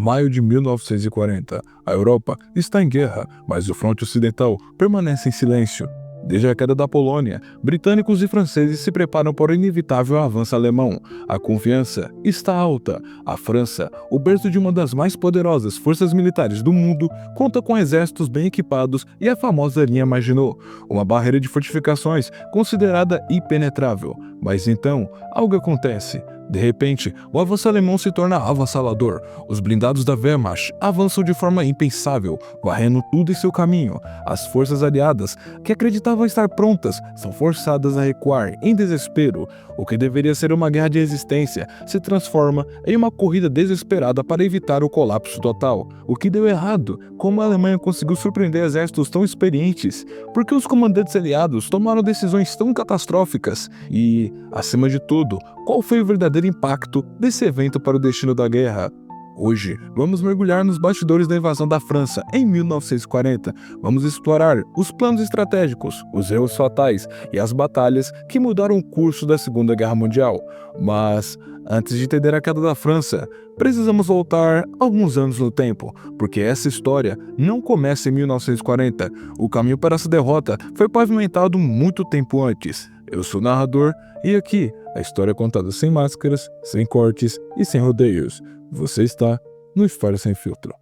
Maio de 1940. A Europa está em guerra, mas o fronte ocidental permanece em silêncio. Desde a queda da Polônia, britânicos e franceses se preparam para o inevitável avanço alemão. A confiança está alta. A França, o berço de uma das mais poderosas forças militares do mundo, conta com exércitos bem equipados e a famosa linha Maginot, uma barreira de fortificações considerada impenetrável. Mas então, algo acontece. De repente, o avanço alemão se torna avassalador. Os blindados da Wehrmacht avançam de forma impensável, varrendo tudo em seu caminho. As forças aliadas, que acreditavam estar prontas, são forçadas a recuar em desespero. O que deveria ser uma guerra de resistência se transforma em uma corrida desesperada para evitar o colapso total. O que deu errado? Como a Alemanha conseguiu surpreender exércitos tão experientes? Por que os comandantes aliados tomaram decisões tão catastróficas? E, acima de tudo, qual foi o verdadeiro impacto desse evento para o destino da guerra? Hoje, vamos mergulhar nos bastidores da invasão da França em 1940. Vamos explorar os planos estratégicos, os erros fatais e as batalhas que mudaram o curso da Segunda Guerra Mundial. Mas, antes de entender a queda da França, precisamos voltar alguns anos no tempo, porque essa história não começa em 1940. O caminho para essa derrota foi pavimentado muito tempo antes. Eu sou o narrador e aqui a história é contada sem máscaras, sem cortes e sem rodeios. Você está no História Sem Filtro.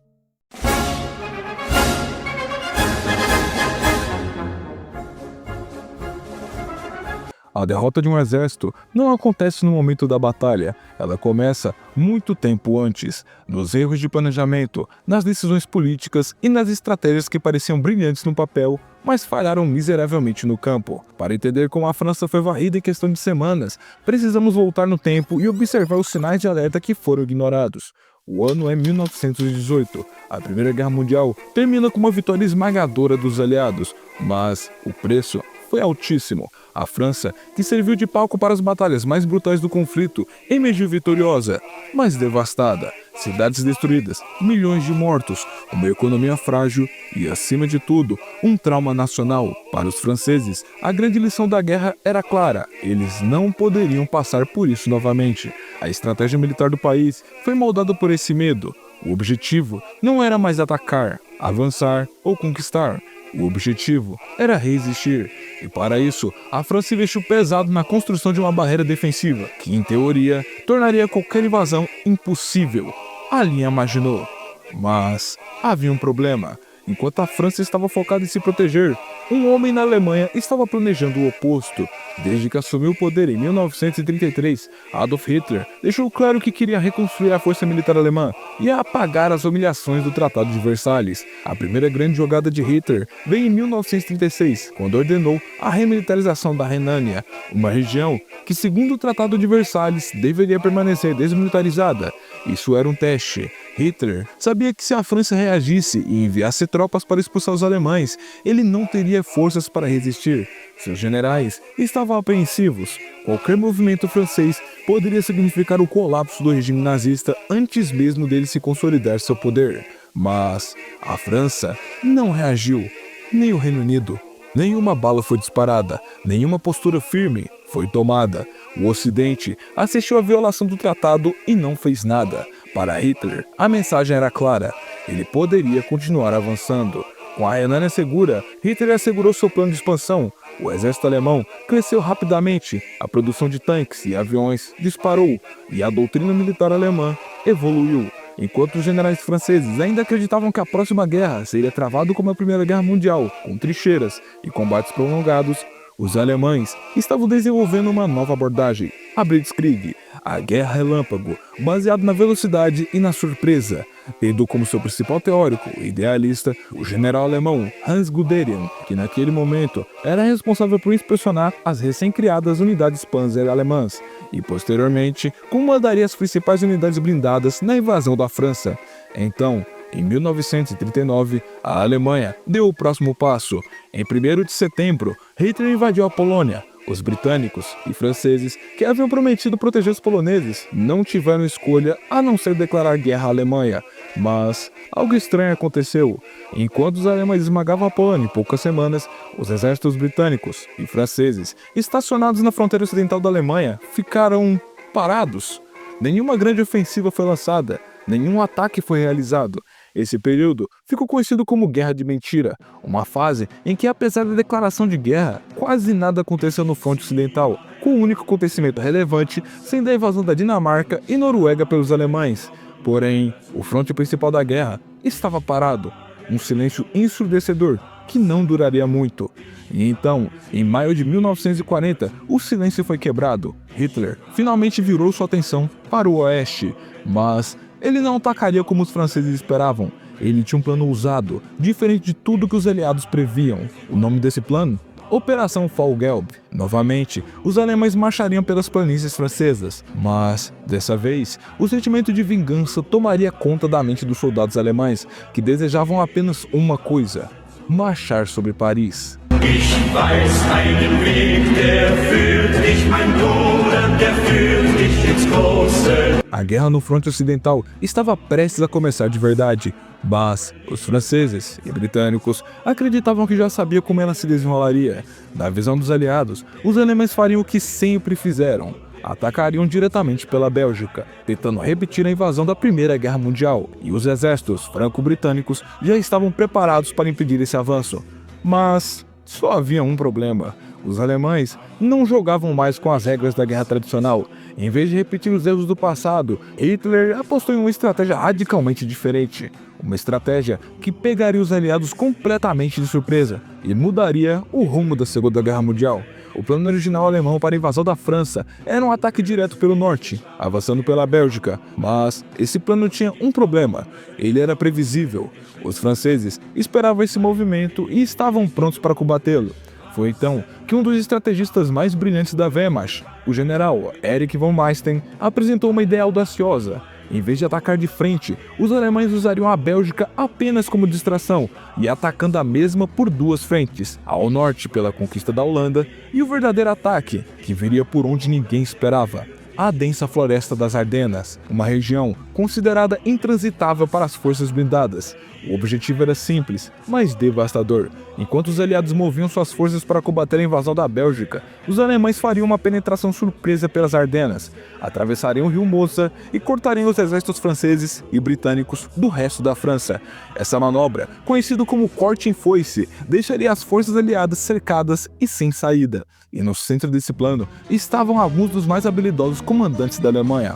A derrota de um exército não acontece no momento da batalha, ela começa muito tempo antes, nos erros de planejamento, nas decisões políticas e nas estratégias que pareciam brilhantes no papel, mas falharam miseravelmente no campo. Para entender como a França foi varrida em questão de semanas, precisamos voltar no tempo e observar os sinais de alerta que foram ignorados. O ano é 1918. A Primeira Guerra Mundial termina com uma vitória esmagadora dos aliados, mas o preço foi altíssimo. A França, que serviu de palco para as batalhas mais brutais do conflito, emergiu vitoriosa, mas devastada. Cidades destruídas, milhões de mortos, uma economia frágil e, acima de tudo, um trauma nacional. Para os franceses, a grande lição da guerra era clara: eles não poderiam passar por isso novamente. A estratégia militar do país foi moldada por esse medo. O objetivo não era mais atacar, avançar ou conquistar. O objetivo era resistir, e para isso, a França investiu pesado na construção de uma barreira defensiva, que em teoria tornaria qualquer invasão impossível: a linha Maginot. Mas havia um problema. Enquanto a França estava focada em se proteger, um homem na Alemanha estava planejando o oposto. Desde que assumiu o poder em 1933, Adolf Hitler deixou claro que queria reconstruir a força militar alemã e apagar as humilhações do Tratado de Versalhes. A primeira grande jogada de Hitler veio em 1936, quando ordenou a remilitarização da Renânia, uma região que, segundo o Tratado de Versalhes, deveria permanecer desmilitarizada. Isso era um teste. Hitler sabia que se a França reagisse e enviasse tropas para expulsar os alemães, ele não teria forças para resistir. Seus generais estavam apreensivos. Qualquer movimento francês poderia significar o colapso do regime nazista antes mesmo dele se consolidar seu poder. Mas a França não reagiu, nem o Reino Unido. Nenhuma bala foi disparada, nenhuma postura firme foi tomada. O Ocidente assistiu à violação do tratado e não fez nada. Para Hitler, a mensagem era clara: ele poderia continuar avançando. Com a Renânia segura, Hitler assegurou seu plano de expansão. O exército alemão cresceu rapidamente, a produção de tanques e aviões disparou e a doutrina militar alemã evoluiu. Enquanto os generais franceses ainda acreditavam que a próxima guerra seria travada como a Primeira Guerra Mundial, com trincheiras e combates prolongados, os alemães estavam desenvolvendo uma nova abordagem: a Blitzkrieg, a guerra relâmpago, baseado na velocidade e na surpresa, tendo como seu principal teórico e idealista o general alemão Hans Guderian, que naquele momento era responsável por inspecionar as recém-criadas unidades Panzer alemãs e posteriormente comandaria as principais unidades blindadas na invasão da França. Então, em 1939, a Alemanha deu o próximo passo. Em 1º de setembro, Hitler invadiu a Polônia. Os britânicos e franceses, que haviam prometido proteger os poloneses, não tiveram escolha a não ser declarar guerra à Alemanha. Mas algo estranho aconteceu. Enquanto os alemães esmagavam a Polônia em poucas semanas, os exércitos britânicos e franceses, estacionados na fronteira ocidental da Alemanha, ficaram parados. Nenhuma grande ofensiva foi lançada. nenhum ataque foi realizado. Esse período ficou conhecido como Guerra de Mentira, uma fase em que, apesar da declaração de guerra, quase nada aconteceu no fronte ocidental, com o único acontecimento relevante sendo a invasão da Dinamarca e Noruega pelos alemães. Porém, o fronte principal da guerra estava parado, um silêncio ensurdecedor que não duraria muito. E então, em maio de 1940, o silêncio foi quebrado. Hitler finalmente virou sua atenção para o oeste, mas ele não atacaria como os franceses esperavam. Ele tinha um plano ousado, diferente de tudo que os aliados previam. O nome desse plano? Operação Fallgelb. Novamente, os alemães marchariam pelas planícies francesas, mas, dessa vez, o sentimento de vingança tomaria conta da mente dos soldados alemães, que desejavam apenas uma coisa: marchar sobre Paris. Ich weiß einen Weg, der führt dich, mein Bruder, der führt dich ins Große. A guerra no fronte ocidental estava prestes a começar de verdade, mas os franceses e britânicos acreditavam que já sabia como ela se desenrolaria. Na visão dos aliados, os alemães fariam o que sempre fizeram: atacariam diretamente pela Bélgica, tentando repetir a invasão da Primeira Guerra Mundial, e os exércitos franco-britânicos já estavam preparados para impedir esse avanço. Mas só havia um problema: os alemães não jogavam mais com as regras da guerra tradicional. Em vez de repetir os erros do passado, Hitler apostou em uma estratégia radicalmente diferente. Uma estratégia que pegaria os aliados completamente de surpresa e mudaria o rumo da Segunda Guerra Mundial. O plano original alemão para a invasão da França era um ataque direto pelo norte, avançando pela Bélgica, mas esse plano tinha um problema: ele era previsível. Os franceses esperavam esse movimento e estavam prontos para combatê-lo. Foi então que um dos estrategistas mais brilhantes da Wehrmacht, o general Erich von Manstein, apresentou uma ideia audaciosa. Em vez de atacar de frente, os alemães usariam a Bélgica apenas como distração e atacando a mesma por duas frentes: ao norte pela conquista da Holanda e o verdadeiro ataque, que viria por onde ninguém esperava: a densa floresta das Ardenas, uma região considerada intransitável para as forças blindadas. O objetivo era simples, mas devastador. Enquanto os aliados moviam suas forças para combater a invasão da Bélgica, os alemães fariam uma penetração surpresa pelas Ardenas, atravessariam o rio Mosa e cortariam os exércitos franceses e britânicos do resto da França. Essa manobra, conhecida como corte em foice, deixaria as forças aliadas cercadas e sem saída. E no centro desse plano estavam alguns dos mais habilidosos comandantes da Alemanha: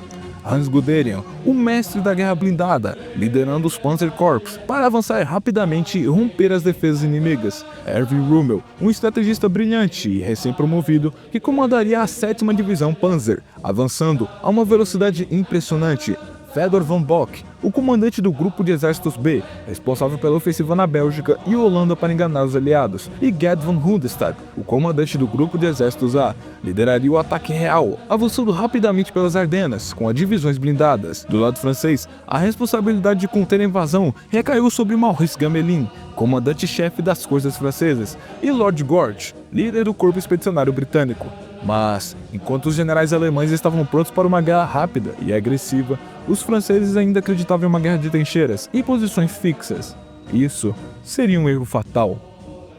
Hans Guderian, o mestre da guerra blindada, liderando os Panzerkorps para avançar rapidamente e romper as defesas inimigas; Erwin Rommel, um estrategista brilhante e recém-promovido que comandaria a 7ª Divisão Panzer, avançando a uma velocidade impressionante; Fedor von Bock, o comandante do grupo de exércitos B, responsável pela ofensiva na Bélgica e Holanda para enganar os aliados; e Gerd von Rundestad, o comandante do grupo de exércitos A, lideraria o ataque real, avançando rapidamente pelas Ardenas, com as divisões blindadas. Do lado francês, a responsabilidade de conter a invasão recaiu sobre Maurice Gamelin, comandante-chefe das forças francesas, e Lord George, líder do corpo expedicionário britânico. Mas, enquanto os generais alemães estavam prontos para uma guerra rápida e agressiva, os franceses ainda acreditavam em uma guerra de trincheiras e posições fixas. Isso seria um erro fatal.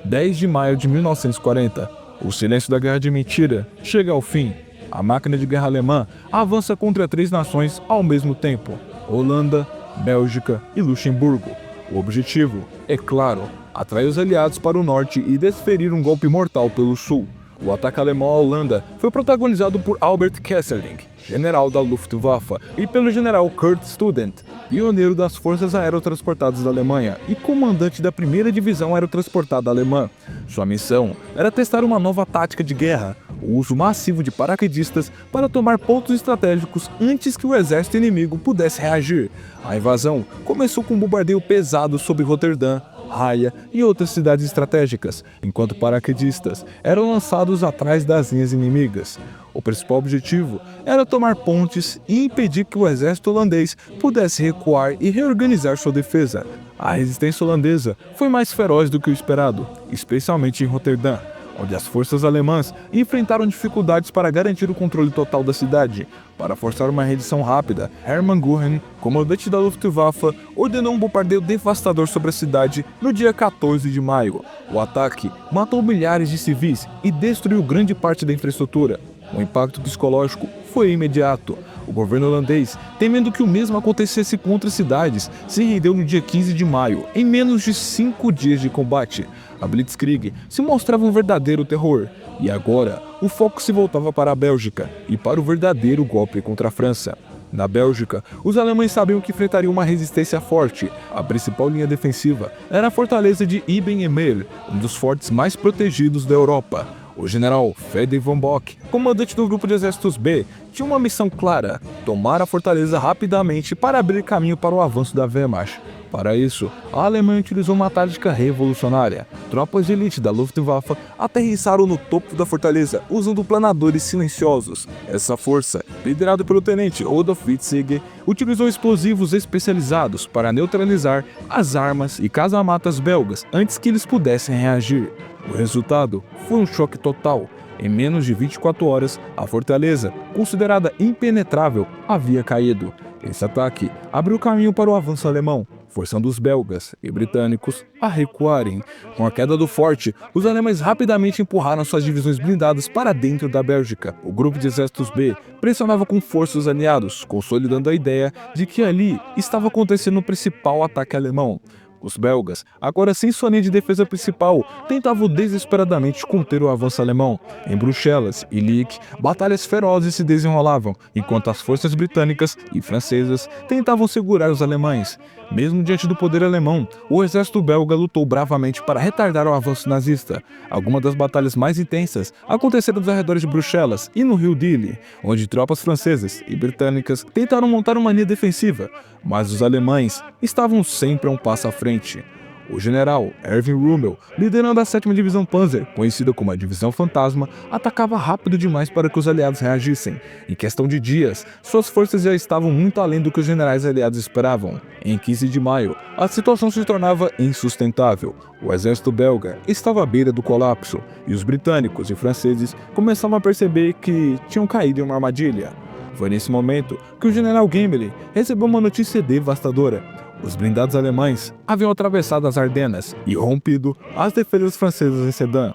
10 de maio de 1940, o silêncio da Guerra de Mentira chega ao fim. A máquina de guerra alemã avança contra 3 nações ao mesmo tempo: Holanda, Bélgica e Luxemburgo. O objetivo, é claro, atrair os aliados para o norte e desferir um golpe mortal pelo sul. O ataque alemão à Holanda foi protagonizado por Albert Kesselring, general da Luftwaffe, e pelo general Kurt Student, pioneiro das forças aerotransportadas da Alemanha e comandante da 1ª Divisão Aerotransportada Alemã. Sua missão era testar uma nova tática de guerra: o uso massivo de paraquedistas para tomar pontos estratégicos antes que o exército inimigo pudesse reagir. A invasão começou com um bombardeio pesado sobre Roterdã, Haia e outras cidades estratégicas, enquanto paraquedistas eram lançados atrás das linhas inimigas. O principal objetivo era tomar pontes e impedir que o exército holandês pudesse recuar e reorganizar sua defesa. A resistência holandesa foi mais feroz do que o esperado, especialmente em Roterdã, onde as forças alemãs enfrentaram dificuldades para garantir o controle total da cidade. Para forçar uma rendição rápida, Hermann Göring, comandante da Luftwaffe, ordenou um bombardeio devastador sobre a cidade no dia 14 de maio. O ataque matou milhares de civis e destruiu grande parte da infraestrutura. O impacto psicológico foi imediato. O governo holandês, temendo que o mesmo acontecesse com outras cidades, se rendeu no dia 15 de maio, em menos de 5 dias de combate. A Blitzkrieg se mostrava um verdadeiro terror, e agora o foco se voltava para a Bélgica e para o verdadeiro golpe contra a França. Na Bélgica, os alemães sabiam que enfrentariam uma resistência forte. A principal linha defensiva era a fortaleza de Ibn-Emir, um dos fortes mais protegidos da Europa. O general Frederick von Bock, comandante do grupo de exércitos B, tinha uma missão clara: tomar a fortaleza rapidamente para abrir caminho para o avanço da Wehrmacht. Para isso, a Alemanha utilizou uma tática revolucionária. Tropas de elite da Luftwaffe aterrissaram no topo da fortaleza usando planadores silenciosos. Essa força, liderada pelo tenente Rudolf Witzig, utilizou explosivos especializados para neutralizar as armas e casamatas belgas antes que eles pudessem reagir. O resultado foi um choque total. Em menos de 24 horas, a fortaleza, considerada impenetrável, havia caído. Esse ataque abriu caminho para o avanço alemão, forçando os belgas e britânicos a recuarem. Com a queda do forte, os alemães rapidamente empurraram suas divisões blindadas para dentro da Bélgica. O grupo de exércitos B pressionava com força os aliados, consolidando a ideia de que ali estava acontecendo o principal ataque alemão. Os belgas, agora sem sua linha de defesa principal, tentavam desesperadamente conter o avanço alemão. Em Bruxelas e Liège, batalhas ferozes se desenrolavam, enquanto as forças britânicas e francesas tentavam segurar os alemães. Mesmo diante do poder alemão, o exército belga lutou bravamente para retardar o avanço nazista. Algumas das batalhas mais intensas aconteceram nos arredores de Bruxelas e no rio Dyle, onde tropas francesas e britânicas tentaram montar uma linha defensiva, mas os alemães estavam sempre a um passo à frente. O general Erwin Rommel, liderando a 7ª Divisão Panzer, conhecida como a Divisão Fantasma, atacava rápido demais para que os aliados reagissem. Em questão de dias, suas forças já estavam muito além do que os generais aliados esperavam. Em 15 de maio, a situação se tornava insustentável. O exército belga estava à beira do colapso, e os britânicos e franceses começavam a perceber que tinham caído em uma armadilha. Foi nesse momento que o general Gmelin recebeu uma notícia devastadora. Os blindados alemães haviam atravessado as Ardenas e rompido as defesas francesas em Sedan.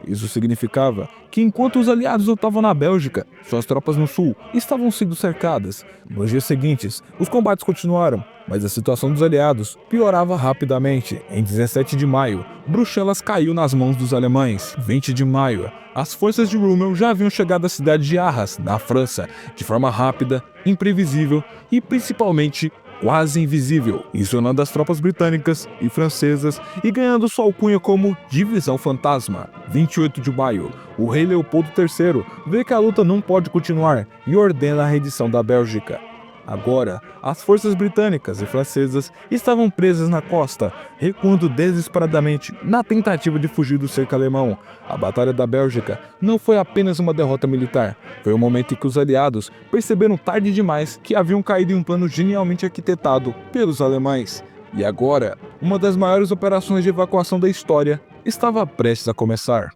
Isso significava que enquanto os aliados lutavam na Bélgica, suas tropas no sul estavam sendo cercadas. Nos dias seguintes, os combates continuaram, mas a situação dos aliados piorava rapidamente. Em 17 de maio, Bruxelas caiu nas mãos dos alemães. 20 de maio, as forças de Rommel já haviam chegado à cidade de Arras, na França, de forma rápida, imprevisível e principalmente quase invisível, isolando as tropas britânicas e francesas e ganhando sua alcunha como Divisão Fantasma. 28 de maio, o rei Leopoldo III vê que a luta não pode continuar e ordena a rendição da Bélgica. Agora, as forças britânicas e francesas estavam presas na costa, recuando desesperadamente na tentativa de fugir do cerco alemão. A Batalha da Bélgica não foi apenas uma derrota militar, foi o momento em que os aliados perceberam tarde demais que haviam caído em um plano genialmente arquitetado pelos alemães. E agora, uma das maiores operações de evacuação da história estava prestes a começar.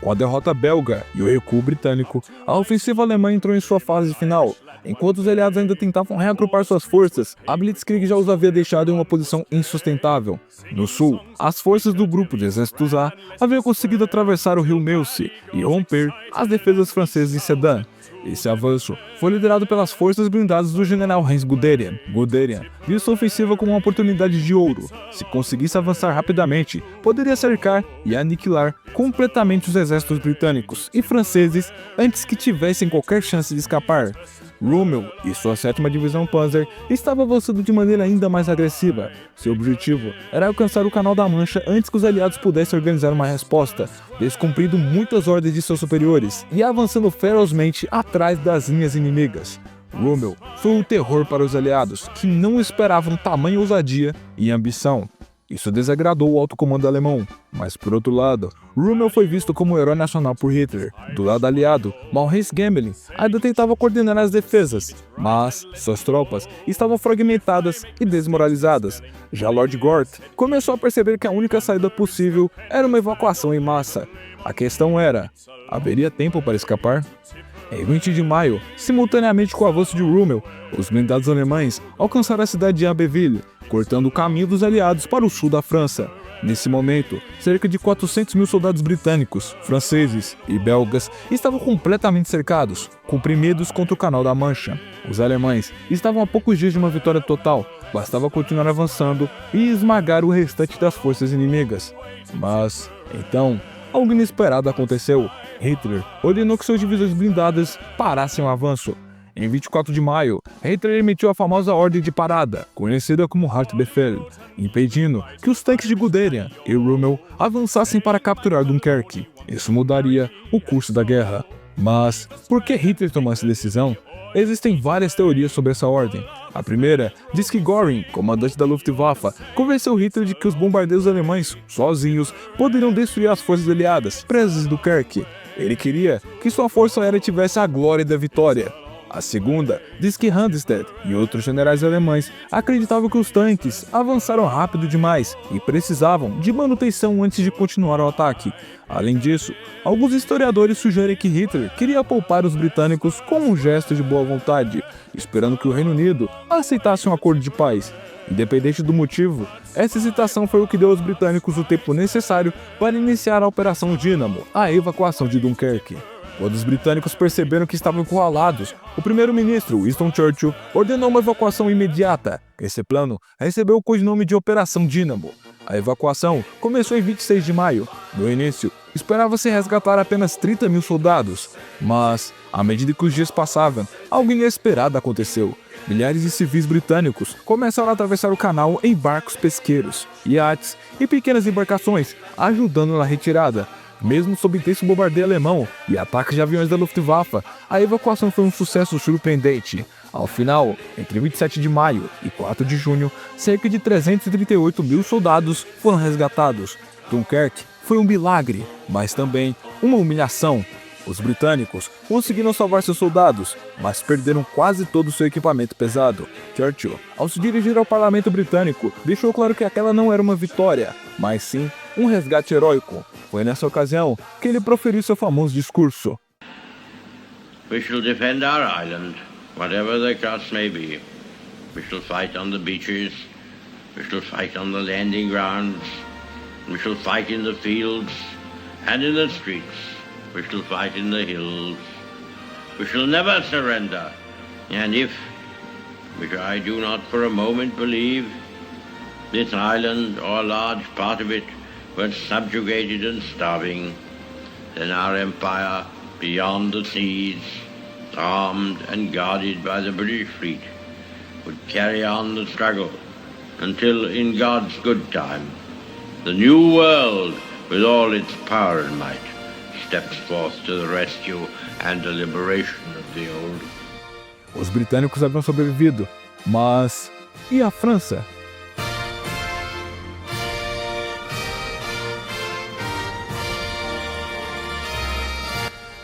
Com a derrota belga e o recuo britânico, a ofensiva alemã entrou em sua fase final. Enquanto os aliados ainda tentavam reagrupar suas forças, a Blitzkrieg já os havia deixado em uma posição insustentável. No sul, as forças do grupo de exércitos A haviam conseguido atravessar o rio Meuse e romper as defesas francesas em Sedan. Esse avanço foi liderado pelas forças blindadas do general Heinz Guderian. Guderian viu sua ofensiva como uma oportunidade de ouro. Se conseguisse avançar rapidamente, poderia cercar e aniquilar completamente os exércitos britânicos e franceses antes que tivessem qualquer chance de escapar. Rommel e sua 7ª Divisão Panzer estavam avançando de maneira ainda mais agressiva. Seu objetivo era alcançar o Canal da Mancha antes que os aliados pudessem organizar uma resposta, descumprindo muitas ordens de seus superiores e avançando ferozmente atrás das linhas inimigas. Rommel foi um terror para os aliados, que não esperavam tamanha ousadia e ambição. Isso desagradou o alto comando alemão, mas por outro lado, Rommel foi visto como um herói nacional por Hitler. Do lado aliado, Maurice Gmelin ainda tentava coordenar as defesas, mas suas tropas estavam fragmentadas e desmoralizadas. Já Lord Gort começou a perceber que a única saída possível era uma evacuação em massa. A questão era, haveria tempo para escapar? Em 20 de maio, simultaneamente com o avanço de Rommel, os blindados alemães alcançaram a cidade de Abbeville, cortando o caminho dos aliados para o sul da França. Nesse momento, cerca de 400 mil soldados britânicos, franceses e belgas estavam completamente cercados, comprimidos contra o Canal da Mancha. Os alemães estavam a poucos dias de uma vitória total, bastava continuar avançando e esmagar o restante das forças inimigas. Mas, então, algo inesperado aconteceu. Hitler ordenou que suas divisões blindadas parassem o avanço. Em 24 de maio, Hitler emitiu a famosa Ordem de Parada, conhecida como Hartbefehl, impedindo que os tanques de Guderian e Rommel avançassem para capturar Dunkerque. Isso mudaria o curso da guerra. Mas, por que Hitler tomou essa decisão? Existem várias teorias sobre essa ordem. A primeira diz que Göring, comandante da Luftwaffe, convenceu Hitler de que os bombardeiros alemães, sozinhos, poderiam destruir as forças aliadas presas em Dunkerque. Ele queria que sua força aérea tivesse a glória da vitória. A segunda diz que Rundstedt e outros generais alemães acreditavam que os tanques avançaram rápido demais e precisavam de manutenção antes de continuar o ataque. Além disso, alguns historiadores sugerem que Hitler queria poupar os britânicos como um gesto de boa vontade, esperando que o Reino Unido aceitasse um acordo de paz. Independente do motivo, essa hesitação foi o que deu aos britânicos o tempo necessário para iniciar a Operação Dínamo, a evacuação de Dunkerque. Quando os britânicos perceberam que estavam encurralados, o primeiro-ministro Winston Churchill ordenou uma evacuação imediata. Esse plano recebeu o codinome de Operação Dínamo. A evacuação começou em 26 de maio. No início, esperava-se resgatar apenas 30 mil soldados. Mas, à medida que os dias passavam, algo inesperado aconteceu. Milhares de civis britânicos começaram a atravessar o canal em barcos pesqueiros, iates e pequenas embarcações, ajudando na retirada. Mesmo sob intenso bombardeio alemão e ataques de aviões da Luftwaffe, a evacuação foi um sucesso surpreendente. Ao final, entre 27 de maio e 4 de junho, cerca de 338 mil soldados foram resgatados. Dunkerque foi um milagre, mas também uma humilhação. Os britânicos conseguiram salvar seus soldados, mas perderam quase todo o seu equipamento pesado. Churchill, ao se dirigir ao parlamento britânico, deixou claro que aquela não era uma vitória, mas sim um resgate heróico. Foi nessa ocasião que ele proferiu seu famoso discurso. We shall defend our island, whatever the cost may be. We shall fight on the beaches, we shall fight on the landing grounds, we shall fight in the fields and in the streets. We shall fight in the hills. We shall never surrender. And if, which I do not for a moment believe, this island or a large part of it were subjugated and starving, then our empire beyond the seas, armed and guarded by the British fleet, would carry on the struggle until, in God's good time, the new world, with all its power and might, steps forth to the rescue and the liberation of the old. Os britânicos haviam sobrevivido, mas e a França?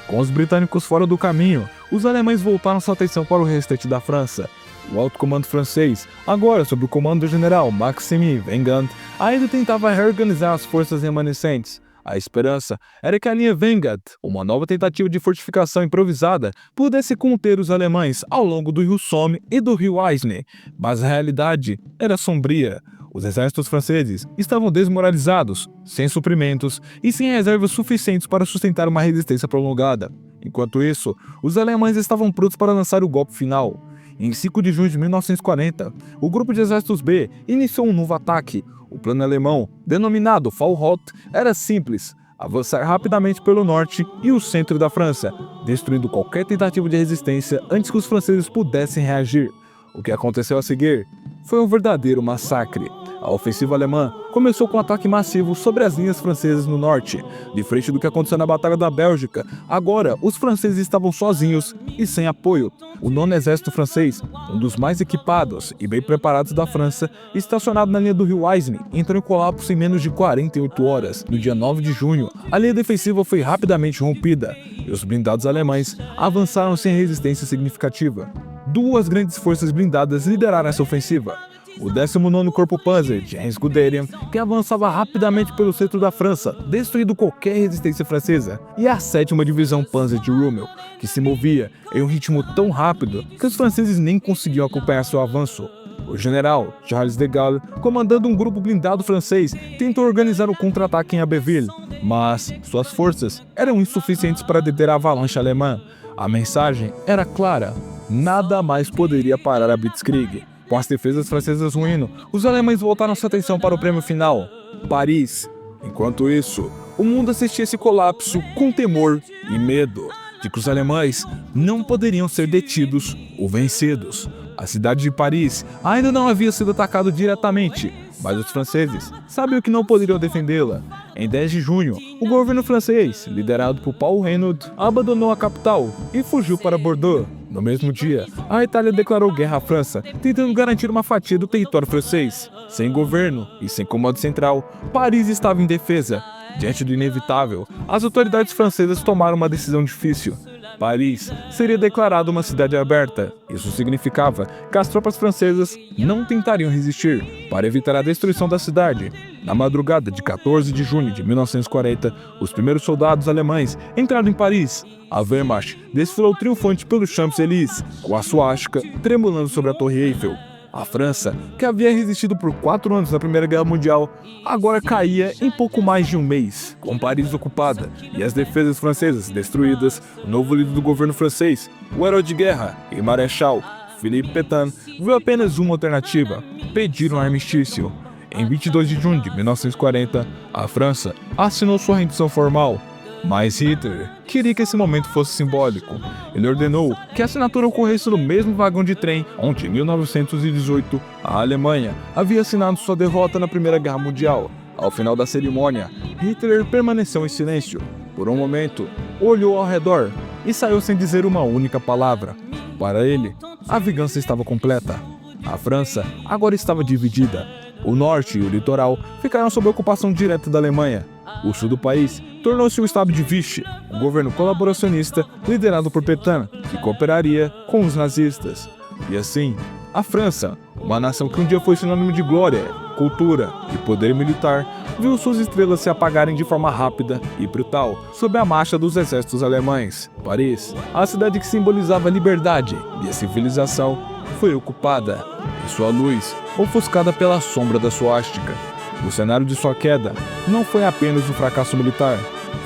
Com os britânicos fora do caminho, os alemães voltaram sua atenção para o restante da França. O alto comando francês, agora sob o comando do general Maxime Weygand, ainda tentava reorganizar as forças remanescentes. A esperança era que a linha Weygand, uma nova tentativa de fortificação improvisada, pudesse conter os alemães ao longo do rio Somme e do rio Aisne, mas a realidade era sombria. Os exércitos franceses estavam desmoralizados, sem suprimentos e sem reservas suficientes para sustentar uma resistência prolongada. Enquanto isso, os alemães estavam prontos para lançar o golpe final. Em 5 de junho de 1940, o grupo de exércitos B iniciou um novo ataque. O plano alemão, denominado Fallhot, era simples: avançar rapidamente pelo norte e o centro da França, destruindo qualquer tentativa de resistência antes que os franceses pudessem reagir. O que aconteceu a seguir foi um verdadeiro massacre. A ofensiva alemã começou com um ataque massivo sobre as linhas francesas no norte. Diferente do que aconteceu na Batalha da Bélgica, agora os franceses estavam sozinhos e sem apoio. O 9º Exército Francês, um dos mais equipados e bem preparados da França, estacionado na linha do rio Aisne, entrou em colapso em menos de 48 horas. No dia 9 de junho, a linha defensiva foi rapidamente rompida e os blindados alemães avançaram sem resistência significativa. Duas grandes forças blindadas lideraram essa ofensiva: o 19º Corpo Panzer de Heinz Guderian, que avançava rapidamente pelo centro da França, destruindo qualquer resistência francesa, e a 7ª Divisão Panzer de Rommel, que se movia em um ritmo tão rápido que os franceses nem conseguiam acompanhar seu avanço. O general Charles de Gaulle, comandando um grupo blindado francês, tentou organizar o contra-ataque em Abbeville, mas suas forças eram insuficientes para deter a avalanche alemã. A mensagem era clara: nada mais poderia parar a Blitzkrieg. Com as defesas francesas ruindo, os alemães voltaram sua atenção para o prêmio final: Paris. Enquanto isso, o mundo assistia esse colapso com temor e medo de que os alemães não poderiam ser detidos ou vencidos. A cidade de Paris ainda não havia sido atacada diretamente, mas os franceses sabiam que não poderiam defendê-la. Em 10 de junho, o governo francês, liderado por Paul Reynaud, abandonou a capital e fugiu para Bordeaux. No mesmo dia, a Itália declarou guerra à França, tentando garantir uma fatia do território francês. Sem governo e sem comando central, Paris estava indefesa. Diante do inevitável, as autoridades francesas tomaram uma decisão difícil. Paris seria declarada uma cidade aberta. Isso significava que as tropas francesas não tentariam resistir para evitar a destruição da cidade. Na madrugada de 14 de junho de 1940, os primeiros soldados alemães entraram em Paris. A Wehrmacht desfilou triunfante pelos Champs-Élysées, com a suástica tremulando sobre a Torre Eiffel. A França, que havia resistido por 4 anos na Primeira Guerra Mundial, agora caía em pouco mais de um mês. Com Paris ocupada e as defesas francesas destruídas, o novo líder do governo francês, o herói de guerra e marechal Philippe Pétain, viu apenas uma alternativa: pedir um armistício. Em 22 de junho de 1940, a França assinou sua rendição formal. Mas Hitler queria que esse momento fosse simbólico. Ele ordenou que a assinatura ocorresse no mesmo vagão de trem onde, em 1918, a Alemanha havia assinado sua derrota na Primeira Guerra Mundial. Ao final da cerimônia, Hitler permaneceu em silêncio. Por um momento, olhou ao redor e saiu sem dizer uma única palavra. Para ele, a vingança estava completa. A França agora estava dividida. O norte e o litoral ficaram sob a ocupação direta da Alemanha. O sul do país tornou-se um estado de Vichy, um governo colaboracionista liderado por Pétain, que cooperaria com os nazistas. E assim, a França, uma nação que um dia foi sinônimo de glória, cultura e poder militar, viu suas estrelas se apagarem de forma rápida e brutal sob a marcha dos exércitos alemães. Paris, a cidade que simbolizava a liberdade e a civilização, foi ocupada e sua luz ofuscada pela sombra da suástica. O cenário de sua queda não foi apenas um fracasso militar,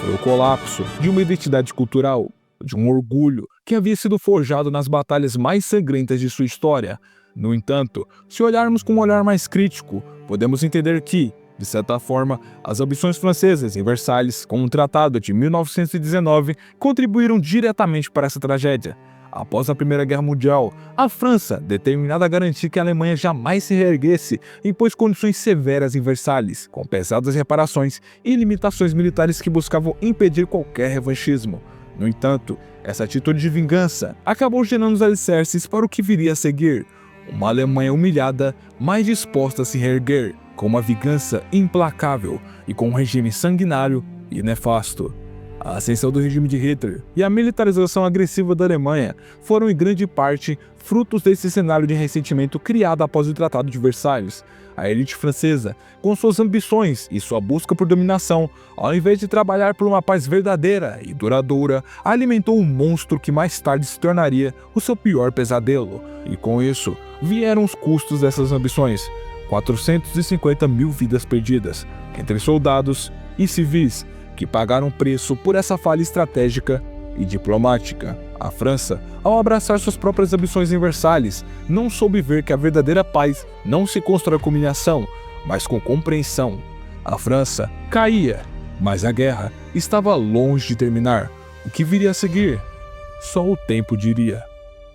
foi o colapso de uma identidade cultural, de um orgulho que havia sido forjado nas batalhas mais sangrentas de sua história. No entanto, se olharmos com um olhar mais crítico, podemos entender que, de certa forma, as ambições francesas em Versalhes, com o Tratado de 1919, contribuíram diretamente para essa tragédia. Após a Primeira Guerra Mundial, a França, determinada a garantir que a Alemanha jamais se reerguesse, impôs condições severas em Versalhes, com pesadas reparações e limitações militares que buscavam impedir qualquer revanchismo. No entanto, essa atitude de vingança acabou gerando os alicerces para o que viria a seguir: uma Alemanha humilhada, mas disposta a se reerguer, com uma vingança implacável e com um regime sanguinário e nefasto. A ascensão do regime de Hitler e a militarização agressiva da Alemanha foram em grande parte frutos desse cenário de ressentimento criado após o Tratado de Versalhes. A elite francesa, com suas ambições e sua busca por dominação, ao invés de trabalhar por uma paz verdadeira e duradoura, alimentou um monstro que mais tarde se tornaria o seu pior pesadelo. E com isso, vieram os custos dessas ambições: 450 mil vidas perdidas, entre soldados e civis, que pagaram preço por essa falha estratégica e diplomática. A França, ao abraçar suas próprias ambições em Versalhes, não soube ver que a verdadeira paz não se constrói com humilhação, mas com compreensão. A França caía, mas a guerra estava longe de terminar. O que viria a seguir? Só o tempo diria.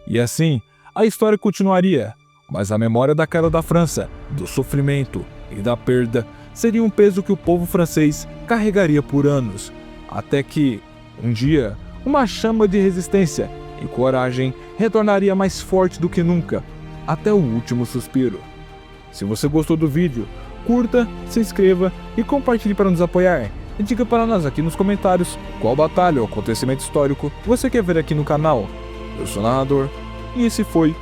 E assim, a história continuaria, mas a memória da queda da França, do sofrimento e da perda seria um peso que o povo francês carregaria por anos, até que, um dia, uma chama de resistência e coragem retornaria mais forte do que nunca, até o último suspiro. Se você gostou do vídeo, curta, se inscreva e compartilhe para nos apoiar. E diga para nós aqui nos comentários qual batalha ou acontecimento histórico você quer ver aqui no canal. Eu sou o Narrador e esse foi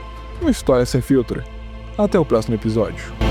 uma História Sem Filtro. Até o próximo episódio.